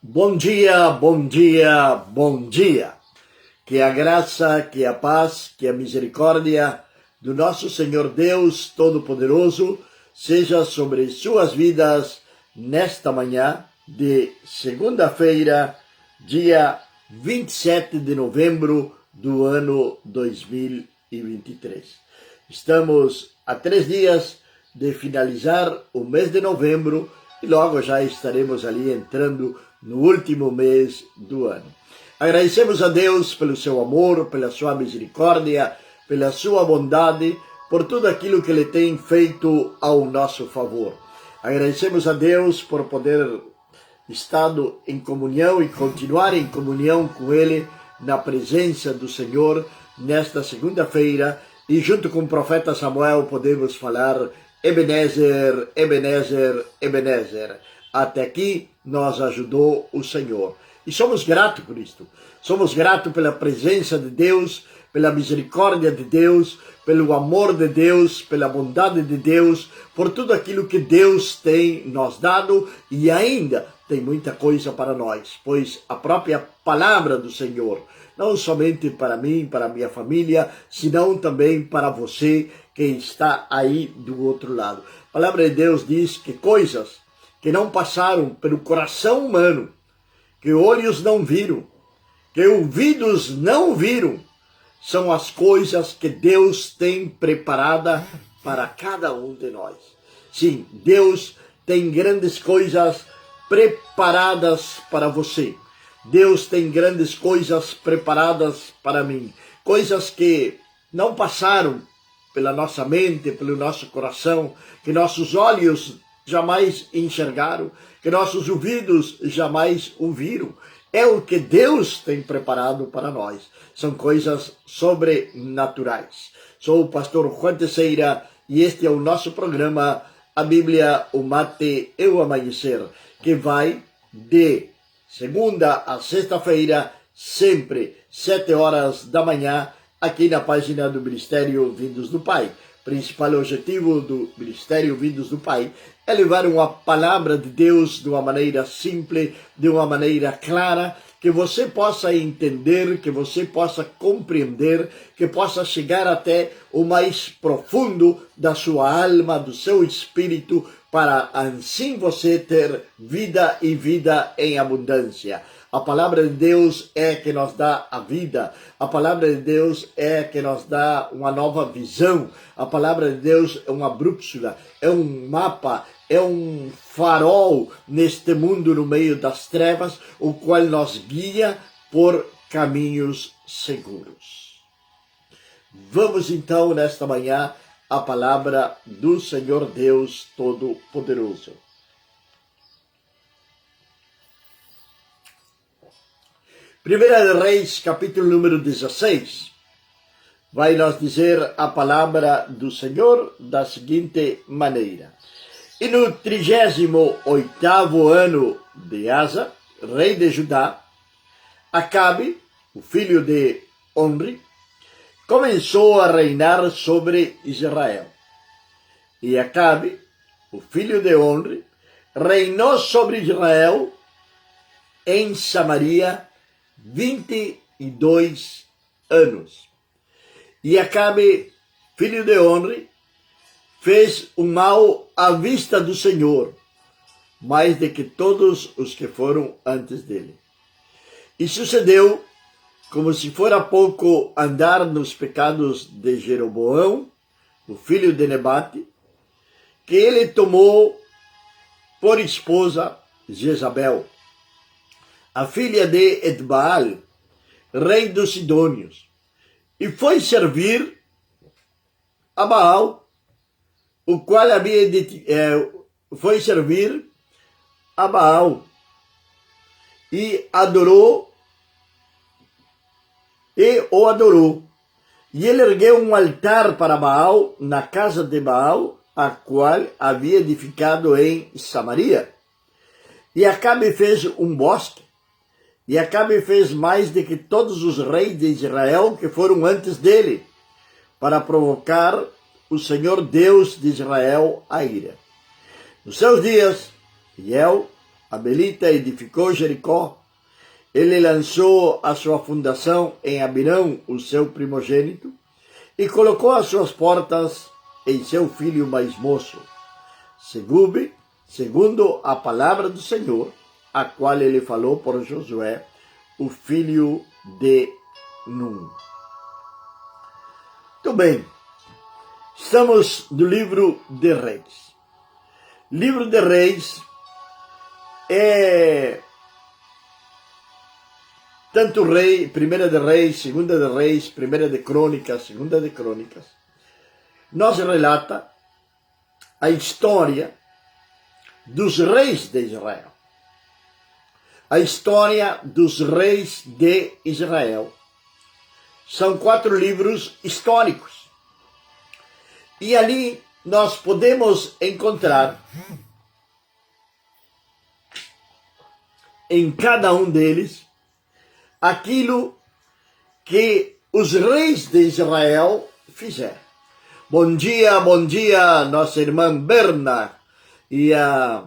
Bom dia, bom dia, bom dia. Que a graça, que a paz, que a misericórdia do nosso Senhor Deus Todo-Poderoso seja sobre suas vidas nesta manhã de segunda-feira, dia 27 de novembro do ano 2023. Estamos a 3 dias de finalizar o mês de novembro e logo já estaremos ali entrando no último mês do ano. Agradecemos a Deus pelo seu amor, pela sua misericórdia, pela sua bondade, por tudo aquilo que Ele tem feito ao nosso favor. Agradecemos a Deus por poder estar em comunhão e continuar em comunhão com Ele na presença do Senhor nesta segunda-feira e junto com o profeta Samuel podemos falar Ebenezer, Ebenezer, Ebenezer. Até aqui nos ajudou o Senhor. E somos gratos por isto. Somos gratos pela presença de Deus, pela misericórdia de Deus, pelo amor de Deus, pela bondade de Deus, por tudo aquilo que Deus tem nos dado e ainda tem muita coisa para nós, pois a própria palavra do Senhor, não somente para mim, para a minha família, senão também para você que está aí do outro lado. A palavra de Deus diz que coisas que não passaram pelo coração humano, que olhos não viram, que ouvidos não viram, são as coisas que Deus tem preparada para cada um de nós. Sim, Deus tem grandes coisas preparadas para você. Deus tem grandes coisas preparadas para mim. Coisas que não passaram pela nossa mente, pelo nosso coração, que nossos olhos jamais enxergaram, que nossos ouvidos jamais ouviram. É o que Deus tem preparado para nós. São coisas sobrenaturais. Sou o pastor Juan Teixeira e este é o nosso programa, a Bíblia, o Mate e o Amanhecer, que vai de segunda a sexta-feira, sempre 7 horas da manhã, aqui na página do Ministério Vindos do Pai. O principal objetivo do Ministério Vindos do Pai é levar uma palavra de Deus de uma maneira simples, de uma maneira clara, que você possa entender, que você possa compreender, que possa chegar até o mais profundo da sua alma, do seu espírito, para assim você ter vida e vida em abundância. A palavra de Deus é que nos dá a vida. A palavra de Deus é que nos dá uma nova visão. A palavra de Deus é uma brúxula, é um mapa, é um farol neste mundo no meio das trevas, o qual nos guia por caminhos seguros. Vamos então, nesta manhã, à palavra do Senhor Deus Todo-Poderoso. Primeira de Reis, capítulo número 16, vai nos dizer a palavra do Senhor da seguinte maneira. E no 38º ano de Asa, rei de Judá, Acabe, o filho de Omri, começou a reinar sobre Israel. E Acabe, o filho de Omri, reinou sobre Israel em Samaria 22 anos. E Acabe, filho de Omri, fez o mal à vista do Senhor, mais do que todos os que foram antes dele. E sucedeu, como se fora pouco andar nos pecados de Jeroboão, o filho de Nebate, que ele tomou por esposa Jezabel, a filha de Etbaal, rei dos Sidônios, e foi servir a Baal, o qual foi servir a Baal e o adorou. E ele ergueu um altar para Baal na casa de Baal, a qual havia edificado em Samaria. E Acabe fez um bosque. E Acabe fez mais do que todos os reis de Israel que foram antes dele, para provocar o Senhor Deus de Israel a ira. Nos seus dias, Hiel, Abelita edificou Jericó. Ele lançou a sua fundação em Abirão, o seu primogênito, e colocou as suas portas em seu filho mais moço, Segube, segundo a palavra do Senhor, a qual ele falou por Josué, o filho de Nun. Muito bem, estamos no livro de Reis. Livro de Reis é tanto rei, primeira de Reis, segunda de Reis, primeira de Crônicas, segunda de Crônicas, nos relata a história dos reis de Israel. A história dos reis de Israel. São 4 livros históricos. E ali nós podemos encontrar em cada um deles aquilo que os reis de Israel fizeram. Bom dia, nossa irmã Berna e a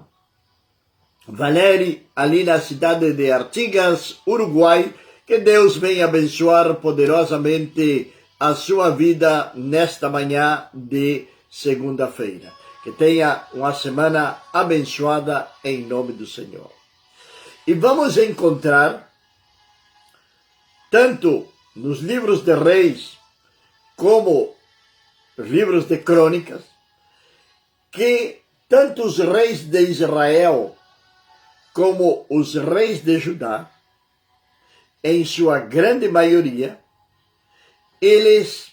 Valéria, ali na cidade de Artigas, Uruguai. Que Deus venha abençoar poderosamente a sua vida nesta manhã de segunda-feira. Que tenha uma semana abençoada em nome do Senhor. E vamos encontrar, tanto nos livros de Reis como nos livros de Crônicas, que tanto os reis de Israel como os reis de Judá, em sua grande maioria, eles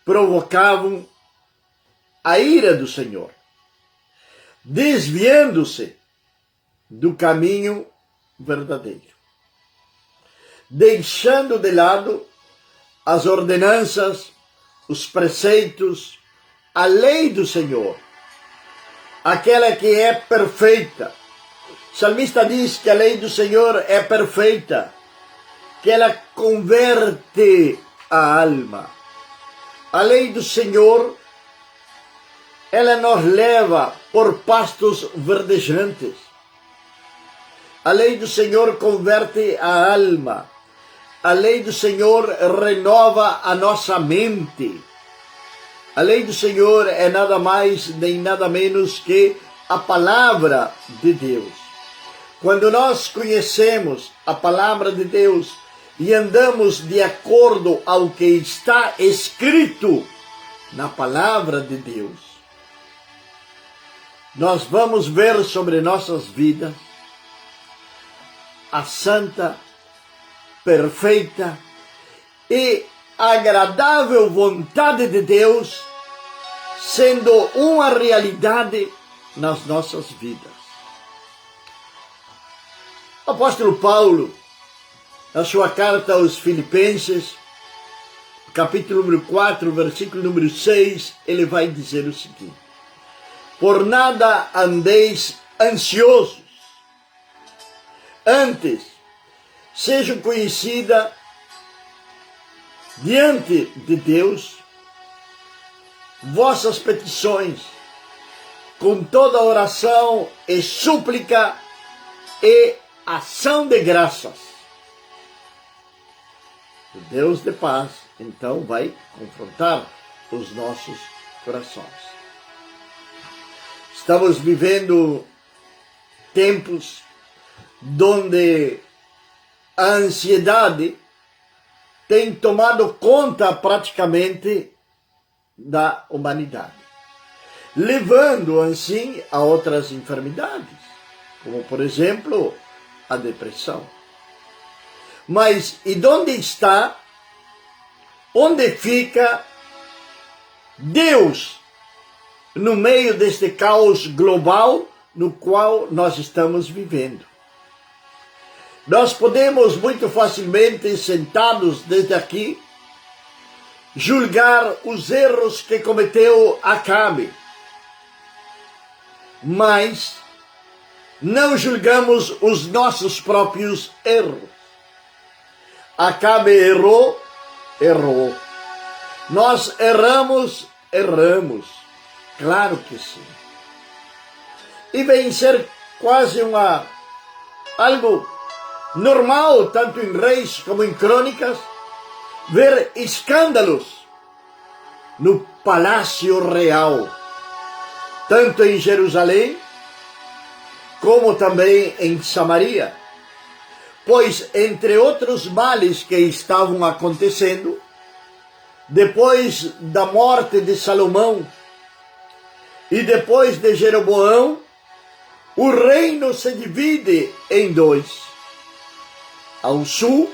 provocavam a ira do Senhor, desviando-se do caminho verdadeiro, deixando de lado as ordenanças, os preceitos, a lei do Senhor, aquela que é perfeita. O salmista diz que a lei do Senhor é perfeita, que ela converte a alma. A lei do Senhor, ela nos leva por pastos verdejantes. A lei do Senhor converte a alma. A lei do Senhor renova a nossa mente. A lei do Senhor é nada mais nem nada menos que a palavra de Deus. Quando nós conhecemos a palavra de Deus e andamos de acordo ao que está escrito na palavra de Deus, nós vamos ver sobre nossas vidas a santa, perfeita e agradável vontade de Deus sendo uma realidade nas nossas vidas. O apóstolo Paulo, na sua carta aos Filipenses, capítulo número 4, versículo número 6, ele vai dizer o seguinte: por nada andeis ansiosos, antes sejam conhecidas diante de Deus vossas petições, com toda oração e súplica e ação de graças. O Deus de paz, então, vai confrontar os nossos corações. Estamos vivendo tempos onde a ansiedade tem tomado conta praticamente da humanidade, levando assim a outras enfermidades, como por exemplo a depressão. Mas e onde está, onde fica Deus no meio deste caos global no qual nós estamos vivendo? Nós podemos muito facilmente, sentados desde aqui, julgar os erros que cometeu Acabe, mas não julgamos os nossos próprios erros. Acabe errou. Nós erramos. Claro que sim. E vem ser quase algo normal, tanto em Reis como em Crônicas, ver escândalos no Palácio Real, tanto em Jerusalém como também em Samaria. Pois, entre outros males que estavam acontecendo, depois da morte de Salomão e depois de Jeroboão, o reino se divide em dois. Ao sul,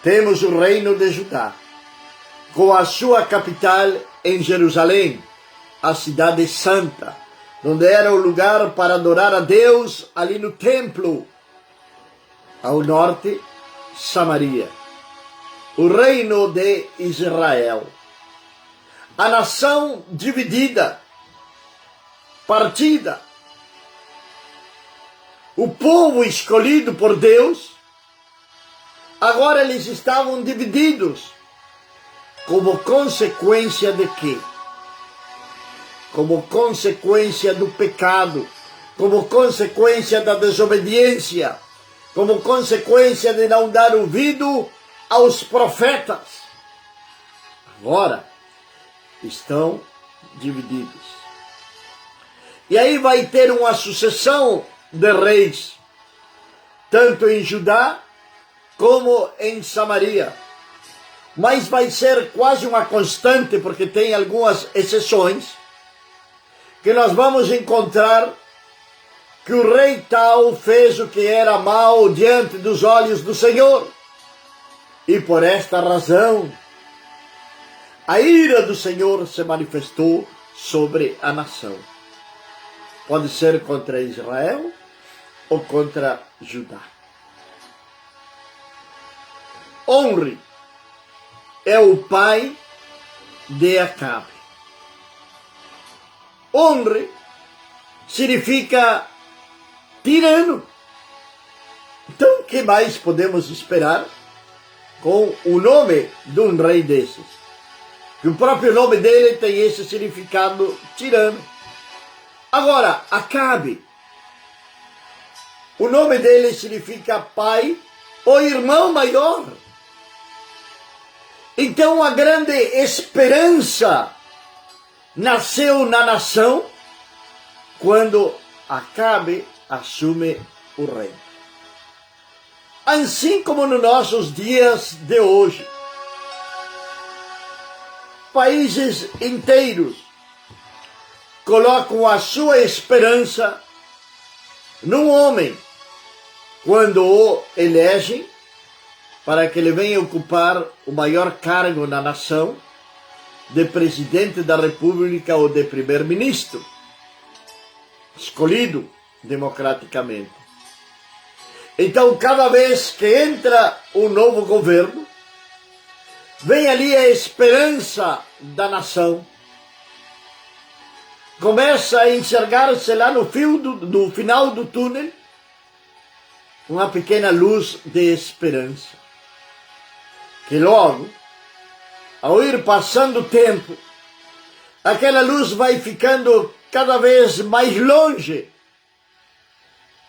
temos o reino de Judá, com a sua capital em Jerusalém, a cidade santa, onde era o lugar para adorar a Deus, ali no templo. Ao norte, Samaria, o reino de Israel. A nação dividida, partida. O povo escolhido por Deus, agora eles estavam divididos. Como consequência de quê? Como consequência do pecado, como consequência da desobediência, como consequência de não dar ouvido aos profetas. Agora estão divididos. E aí vai ter uma sucessão de reis, tanto em Judá como em Samaria. Mas vai ser quase uma constante, porque tem algumas exceções, que nós vamos encontrar que o rei tal fez o que era mal diante dos olhos do Senhor. E por esta razão, a ira do Senhor se manifestou sobre a nação. Pode ser contra Israel ou contra Judá. Omri é o pai de Acabe. Omri significa tirano. Então, o que mais podemos esperar com o nome de um rei desses? Que o próprio nome dele tem esse significado, tirano. Agora, Acabe, o nome dele significa pai ou irmão maior. Então, a grande esperança nasceu na nação quando Acabe assume o reino. Assim como nos nossos dias de hoje, países inteiros colocam a sua esperança num homem quando o elegem para que ele venha ocupar o maior cargo na nação, de presidente da República ou de primeiro-ministro, escolhido democraticamente. Então, cada vez que entra um novo governo, vem ali a esperança da nação. Começa a enxergar-se lá no final do túnel uma pequena luz de esperança. Que logo, ao ir passando o tempo, aquela luz vai ficando cada vez mais longe,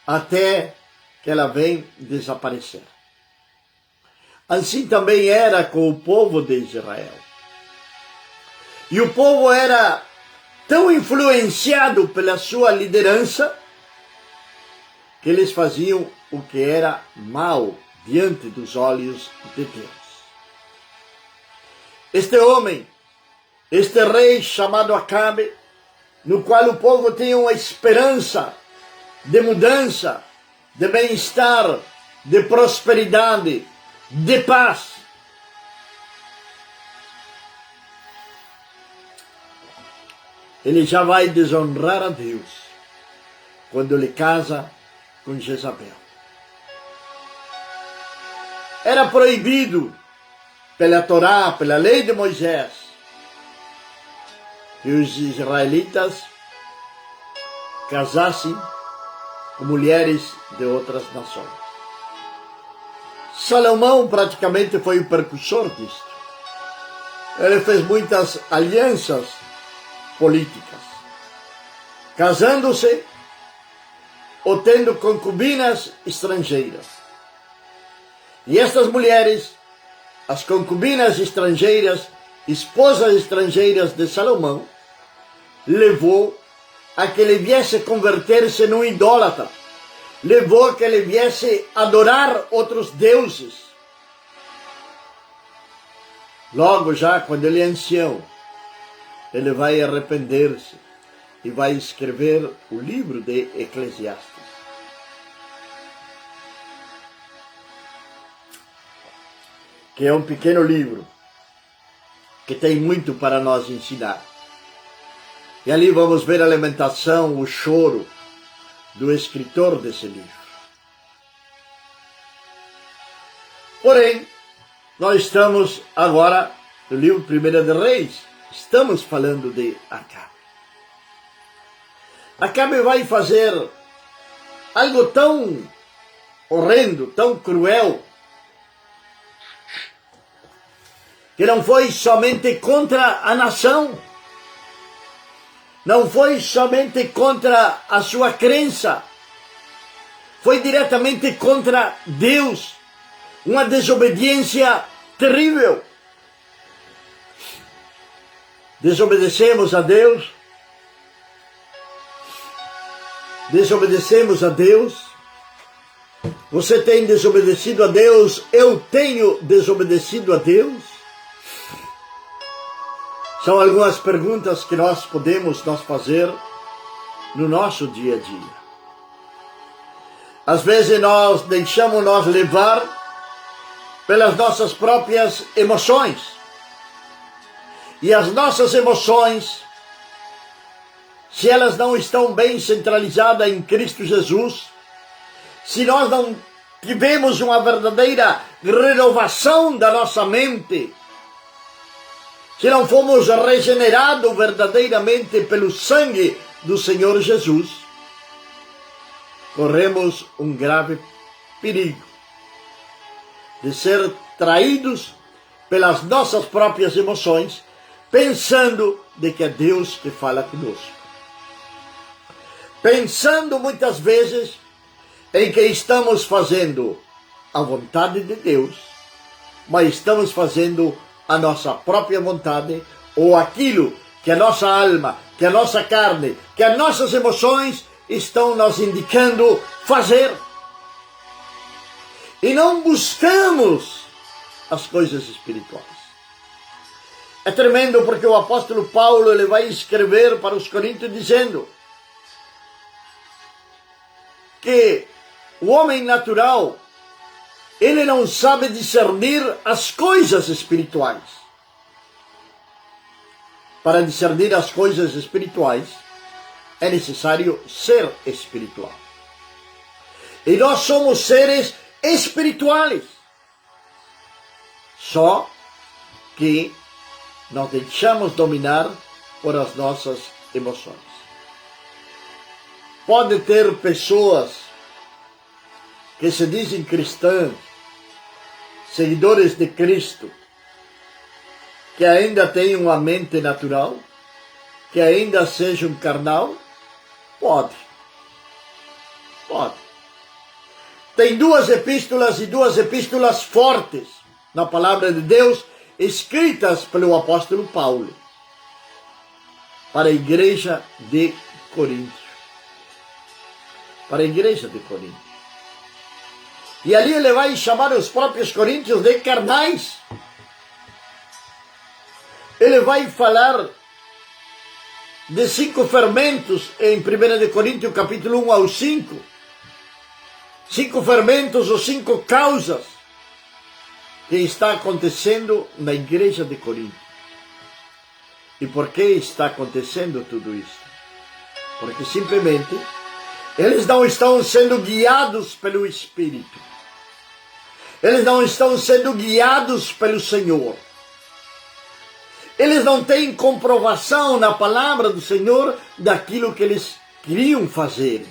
até que ela vem desaparecer. Assim também era com o povo de Israel. E o povo era tão influenciado pela sua liderança que eles faziam o que era mal diante dos olhos de Deus. Este homem, este rei chamado Acabe, no qual o povo tinha uma esperança de mudança, de bem-estar, de prosperidade, de paz. Ele já vai desonrar a Deus quando ele casa com Jezabel. Era proibido pela Torá, pela lei de Moisés, que os israelitas casassem com mulheres de outras nações. Salomão praticamente foi o precursor disto. Ele fez muitas alianças políticas, casando-se ou tendo concubinas estrangeiras. E estas mulheres, as concubinas estrangeiras, esposas estrangeiras de Salomão, levou a que ele viesse converter-se num idólatra, levou a que ele viesse adorar outros deuses. Logo já, quando ele é ancião, ele vai arrepender-se e vai escrever o livro de Eclesiastes. Que é um pequeno livro que tem muito para nós ensinar. E ali vamos ver a lamentação, o choro do escritor desse livro. Porém, nós estamos agora no livro 1 de Reis, estamos falando de Acabe. Acabe vai fazer algo tão horrendo, tão cruel, que não foi somente contra a nação, não foi somente contra a sua crença, foi diretamente contra Deus, uma desobediência terrível. Desobedecemos a Deus, você tem desobedecido a Deus, eu tenho desobedecido a Deus. São algumas perguntas que nós podemos fazer no nosso dia a dia. Às vezes nós deixamos nos levar pelas nossas próprias emoções. E as nossas emoções, se elas não estão bem centralizadas em Cristo Jesus, se nós não tivemos uma verdadeira renovação da nossa mente, se não fomos regenerados verdadeiramente pelo sangue do Senhor Jesus, corremos um grave perigo de ser traídos pelas nossas próprias emoções, pensando de que é Deus que fala conosco. Pensando muitas vezes em que estamos fazendo a vontade de Deus, mas estamos fazendo a nossa própria vontade, ou aquilo que a nossa alma, que a nossa carne, que as nossas emoções estão nos indicando fazer. E não buscamos as coisas espirituais. É tremendo porque o apóstolo Paulo ele vai escrever para os coríntios dizendo que o homem natural ele não sabe discernir as coisas espirituais. Para discernir as coisas espirituais, é necessário ser espiritual. E nós somos seres espirituais. Só que nós deixamos dominar por as nossas emoções. Pode ter pessoas que se dizem cristãs, seguidores de Cristo, que ainda têm uma mente natural, que ainda sejam carnal? Pode. Tem duas epístolas fortes na palavra de Deus, escritas pelo apóstolo Paulo para a igreja de Corinto. E ali ele vai chamar os próprios coríntios de carnais. Ele vai falar de 5 fermentos em 1 Coríntios capítulo 1 ao 5. 5 fermentos ou 5 causas que está acontecendo na igreja de Corinto. E por que está acontecendo tudo isso? Porque simplesmente eles não estão sendo guiados pelo Espírito. Eles não estão sendo guiados pelo Senhor. Eles não têm comprovação na palavra do Senhor daquilo que eles queriam fazer.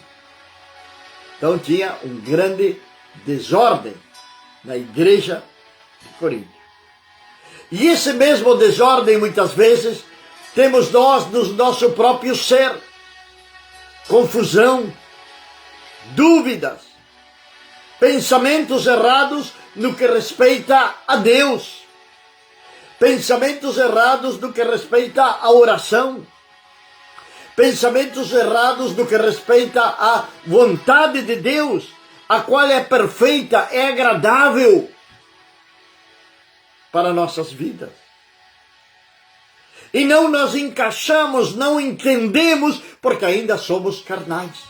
Então tinha um grande desordem na igreja de Corinto. E esse mesmo desordem, muitas vezes, temos nós no nosso próprio ser. Confusão, dúvidas, pensamentos errados no que respeita a Deus, pensamentos errados no que respeita a oração, pensamentos errados no que respeita à vontade de Deus, a qual é perfeita, é agradável para nossas vidas. E não nos encaixamos, não entendemos, porque ainda somos carnais.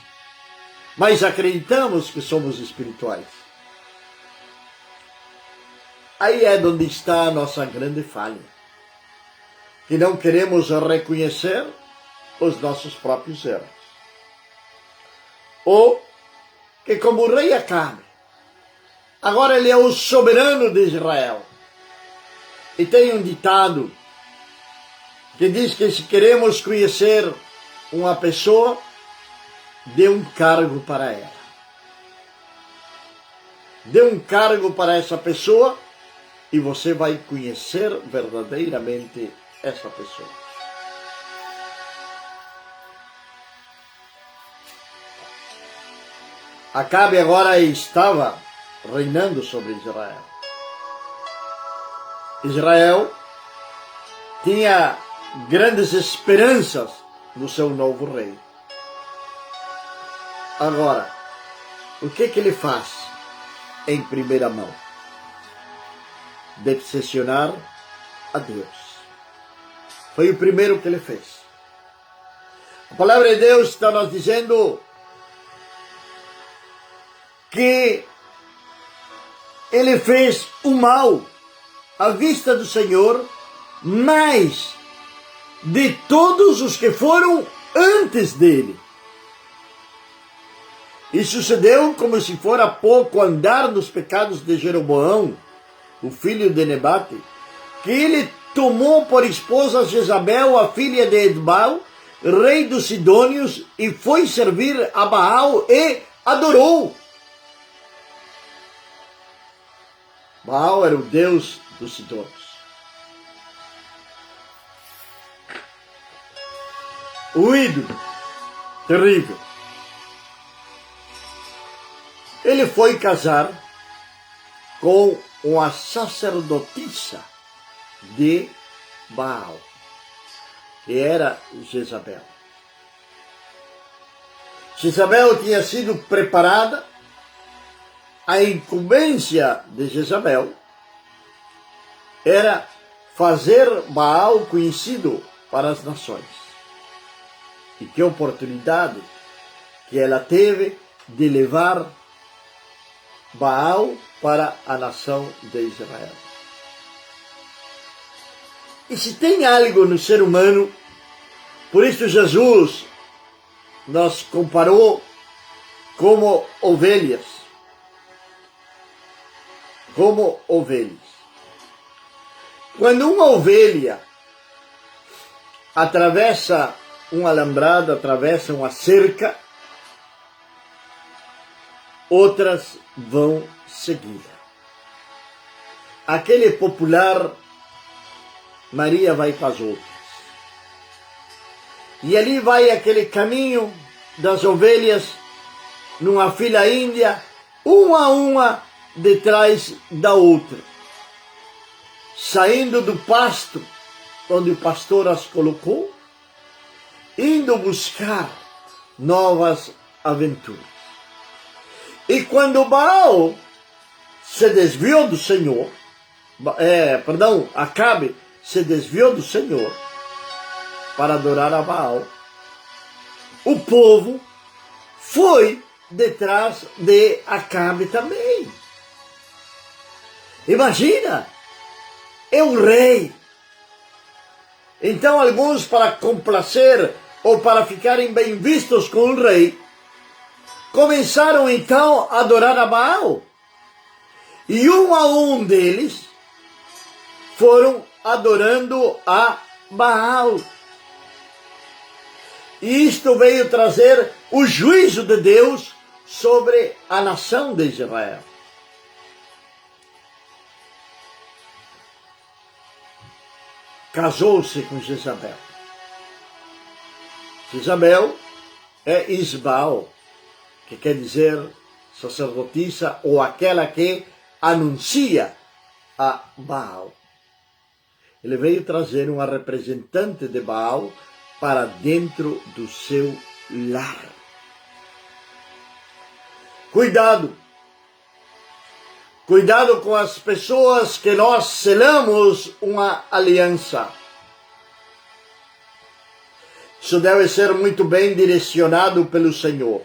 Mas acreditamos que somos espirituais. Aí é onde está a nossa grande falha. Que não queremos reconhecer os nossos próprios erros. Ou que, como o rei Acabe, agora ele é o soberano de Israel. E tem um ditado que diz que se queremos conhecer uma pessoa, dê um cargo para ela. Dê um cargo para essa pessoa e você vai conhecer verdadeiramente essa pessoa. Acabe agora estava reinando sobre Israel. Israel tinha grandes esperanças no seu novo rei. Agora, o que ele faz em primeira mão? Decepcionar a Deus. Foi o primeiro que ele fez. A palavra de Deus está nos dizendo que ele fez o mal à vista do Senhor, mais de todos os que foram antes dele. E sucedeu como se fora pouco andar nos pecados de Jeroboão, o filho de Nebate, que ele tomou por esposa Jezabel, a filha de Edbaal, rei dos Sidônios, e foi servir a Baal e adorou. Baal era o deus dos Sidônios. O ídolo terrível. Ele foi casar com uma sacerdotisa de Baal, que era Jezabel. Jezabel tinha sido preparada. A incumbência de Jezabel era fazer Baal conhecido para as nações. E que oportunidade que ela teve de levar Baal para a nação de Israel. E se tem algo no ser humano, por isso Jesus nos comparou como ovelhas. Como ovelhas. Quando uma ovelha atravessa um alambrado, atravessa uma cerca, outras vão seguir. Aquele popular Maria vai com as outras. E ali vai aquele caminho das ovelhas numa fila índia, uma a uma, detrás da outra, saindo do pasto onde o pastor as colocou, indo buscar novas aventuras. E quando Baal se desviou do Senhor, Acabe se desviou do Senhor para adorar a Baal, o povo foi detrás de Acabe também. Imagina, é um rei. Então alguns, para complacer ou para ficarem bem vistos com o rei, começaram então a adorar a Baal. E um a um deles foram adorando a Baal. E isto veio trazer o juízo de Deus sobre a nação de Israel. Casou-se com Jezabel. Jezabel é Isbaal, que quer dizer sacerdotisa, ou aquela que anuncia a Baal. Ele veio trazer uma representante de Baal para dentro do seu lar. Cuidado! Cuidado com as pessoas que nós selamos uma aliança. Isso deve ser muito bem direcionado pelo Senhor.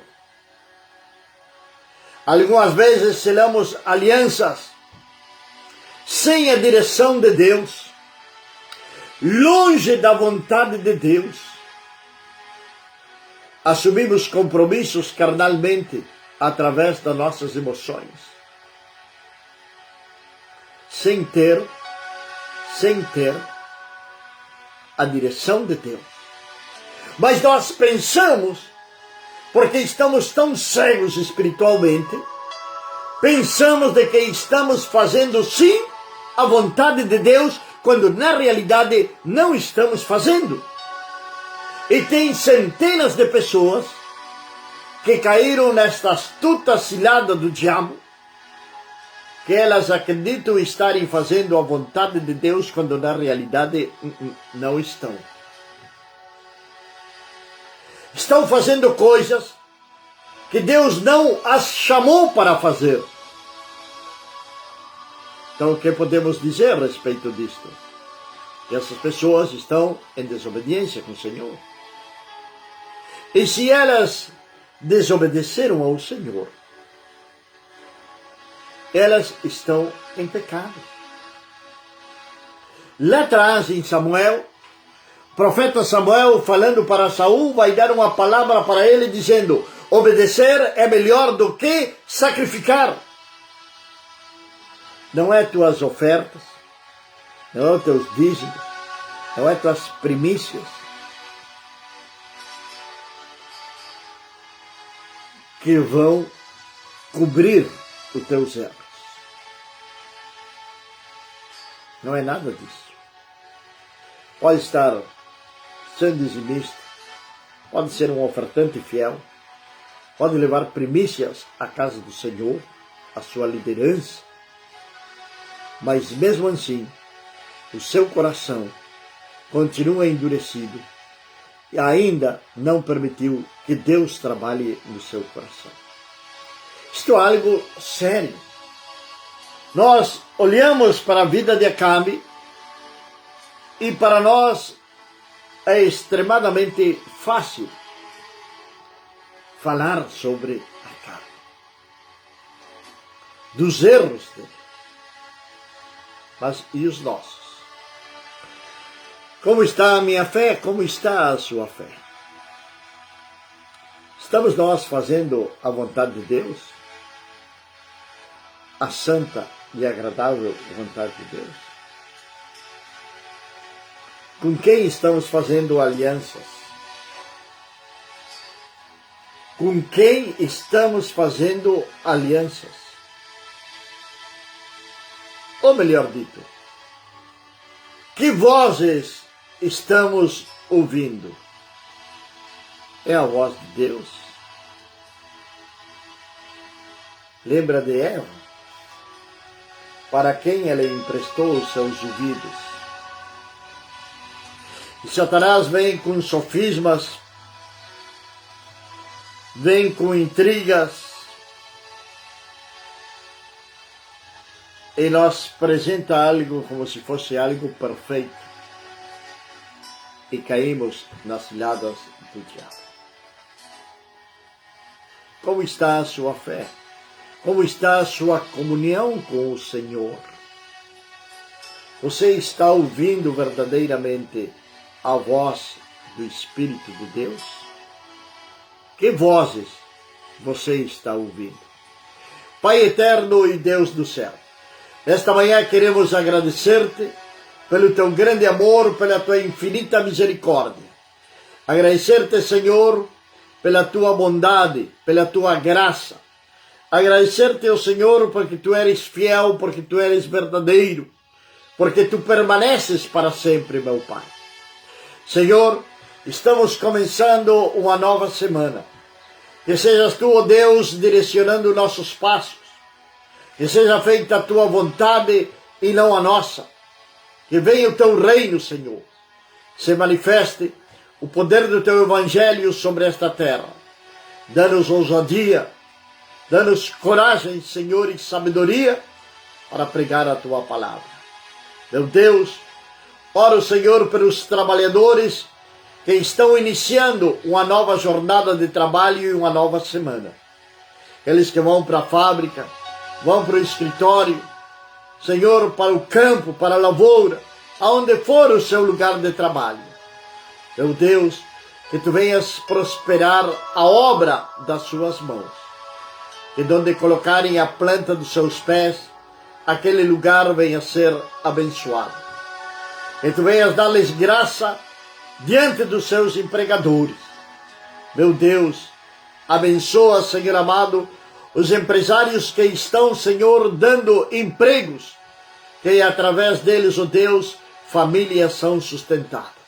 Algumas vezes selamos alianças sem a direção de Deus, longe da vontade de Deus. Assumimos compromissos carnalmente através das nossas emoções, sem ter a direção de Deus. Mas nós pensamos, porque estamos tão cegos espiritualmente, pensamos de que estamos fazendo sim a vontade de Deus, quando na realidade não estamos fazendo. E tem centenas de pessoas que caíram nesta astuta cilada do diabo, que elas acreditam estarem fazendo a vontade de Deus, quando na realidade não estão. Estão fazendo coisas que Deus não as chamou para fazer. Então, o que podemos dizer a respeito disto? Que essas pessoas estão em desobediência com o Senhor. E se elas desobedeceram ao Senhor, elas estão em pecado. Lá atrás, em Samuel, o profeta Samuel, falando para Saul, vai dar uma palavra para ele, dizendo: obedecer é melhor do que sacrificar. Não é tuas ofertas, não é os teus dízimos, não é tuas primícias que vão cobrir os teus erros. Não é nada disso. Pode estar sendo dizimista, pode ser um ofertante fiel, pode levar primícias à casa do Senhor, à sua liderança, mas mesmo assim, o seu coração continua endurecido e ainda não permitiu que Deus trabalhe no seu coração. Isto é algo sério. Nós olhamos para a vida de Acabe e para nós é extremadamente fácil falar sobre Acabe, dos erros dele. Mas e os nossos? Como está a minha fé? Como está a sua fé? Estamos nós fazendo a vontade de Deus? A santa e agradável vontade de Deus? Com quem estamos fazendo alianças? Com quem estamos fazendo alianças? Ou melhor dito, que vozes estamos ouvindo? É a voz de Deus? Lembra de Eva? Para quem ela emprestou os seus ouvidos? E Satanás vem com sofismas, vem com intrigas, e nos apresenta algo como se fosse algo perfeito. E caímos nas ciladas do diabo. Como está a sua fé? Como está a sua comunhão com o Senhor? Você está ouvindo verdadeiramente a voz do Espírito de Deus? Que vozes você está ouvindo? Pai eterno e Deus do céu, esta manhã queremos agradecer-te pelo teu grande amor, pela tua infinita misericórdia. Agradecer-te, Senhor, pela tua bondade, pela tua graça. Agradecer-te, ó Senhor, porque tu eres fiel, porque tu eres verdadeiro, porque tu permaneces para sempre, meu Pai. Senhor, estamos começando uma nova semana. Que sejas tu, ó Deus, direcionando nossos passos. Que seja feita a tua vontade e não a nossa. Que venha o teu reino, Senhor. Se manifeste o poder do teu evangelho sobre esta terra. Dá-nos ousadia, dá-nos coragem, Senhor, e sabedoria para pregar a tua palavra. Meu Deus, oro, Senhor, pelos trabalhadores que estão iniciando uma nova jornada de trabalho e uma nova semana. Eles que vão para a fábrica, vão para o escritório, Senhor, para o campo, para a lavoura, aonde for o seu lugar de trabalho. Meu Deus, que tu venhas prosperar a obra das suas mãos. Que donde colocarem a planta dos seus pés, aquele lugar venha ser abençoado. Que tu venhas dar-lhes graça diante dos seus empregadores. Meu Deus, abençoa, Senhor amado, os empresários que estão, Senhor, dando empregos, que através deles, ó Deus, famílias são sustentadas.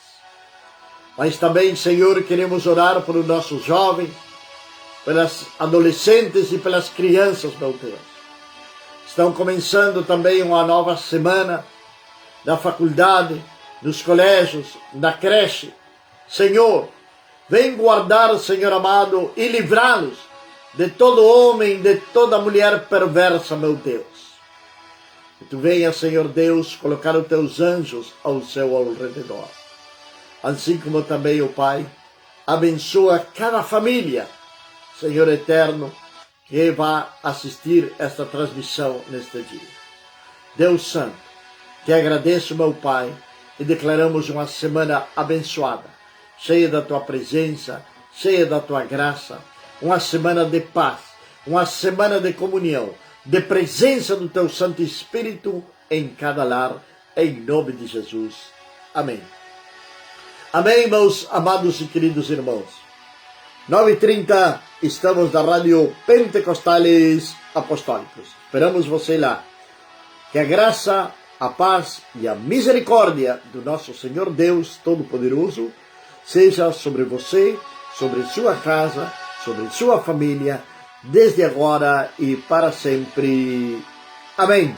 Mas também, Senhor, queremos orar por os nossos jovens, pelas adolescentes e pelas crianças, meu Deus. Estão começando também uma nova semana na faculdade, nos colégios, na creche. Senhor, vem guardar, Senhor amado, e livrá-los de todo homem, de toda mulher perversa, meu Deus. Que tu venha, Senhor Deus, colocar os teus anjos ao seu redor. Assim como também, ó Pai, abençoa cada família, Senhor eterno, que vai assistir esta transmissão neste dia. Deus Santo, te agradeço, meu Pai, e declaramos uma semana abençoada, cheia da tua presença, cheia da tua graça, uma semana de paz, uma semana de comunhão, de presença do teu Santo Espírito em cada lar, em nome de Jesus. Amém. Amém, meus amados e queridos irmãos. 9h30, estamos na Rádio Pentecostales Apostólicos. Esperamos você lá. Que a graça, a paz e a misericórdia do nosso Senhor Deus Todo-Poderoso seja sobre você, sobre sua casa, sobre sua família, desde agora e para sempre. Amém.